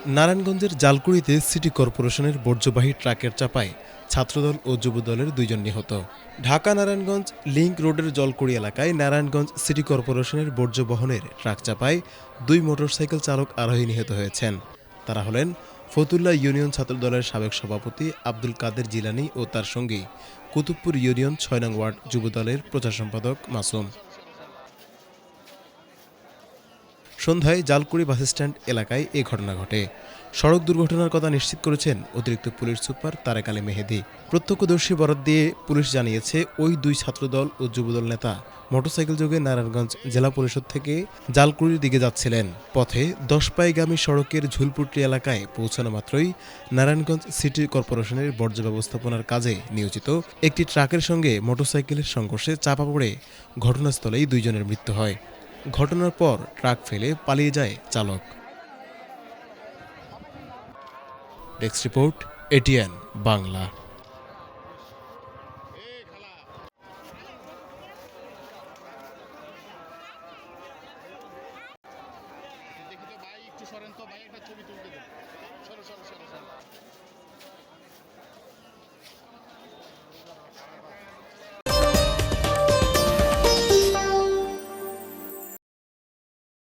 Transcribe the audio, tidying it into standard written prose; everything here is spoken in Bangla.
নারায়ণগঞ্জের জালকুড়িতে সিটি কর্পোরেশনের বর্জ্যবাহী ট্রাকের চাপায় ছাত্রদল ও যুবদলের ২ জন নিহত। ঢাকা নারায়ণগঞ্জ লিংক রোডের জলকুড়ি এলাকায় নারায়ণগঞ্জ সিটি কর্পোরেশনের বর্জ্য বহনের ট্রাক চাপায় ২ মোটরসাইকেল চালক আরোহী নিহত হয়েছেন। তারা হলেন ফতুল্লা ইউনিয়ন ছাত্রদলের সাবেক সভাপতি আব্দুল কাদের জিলানী ও তার সঙ্গী কুতুবপুর ইউনিয়ন ৬ নং ওয়ার্ড যুবদলের প্রচার সম্পাদক মাসুম। সন্ধ্যায় জালকুড়ি বাসস্ট্যান্ড এলাকায় এ ঘটনা ঘটে। সড়ক দুর্ঘটনার কথা নিশ্চিত করেছেন অতিরিক্ত পুলিশ সুপার তারেক আলী মেহেদী। প্রত্যক্ষদর্শী বরাত দিয়ে পুলিশ জানিয়েছে, ওই ২ ছাত্রদল ও যুবদল নেতা মোটরসাইকেল যোগে নারায়ণগঞ্জ জেলা পরিষদ থেকে জালকুড়ির দিকে যাচ্ছিলেন। পথে ১০ পাইগামী সড়কের ঝুলপুট্রি এলাকায় পৌঁছানো মাত্রই নারায়ণগঞ্জ সিটি কর্পোরেশনের বর্জ্য ব্যবস্থাপনার কাজে নিয়োজিত একটি ট্রাকের সঙ্গে মোটরসাইকেলের সংঘর্ষে চাপা পড়ে ঘটনাস্থলেই ২ জনের মৃত্যু হয়। ঘটনার পর ট্রাক ফেলে পালিয়ে যায় চালক। Desk report, ATN Bangla. দেখি তো ভাই, একটু সরেন তো ভাই, একটা ছবি তুলতে দেন। সরো সরো সরো সরো।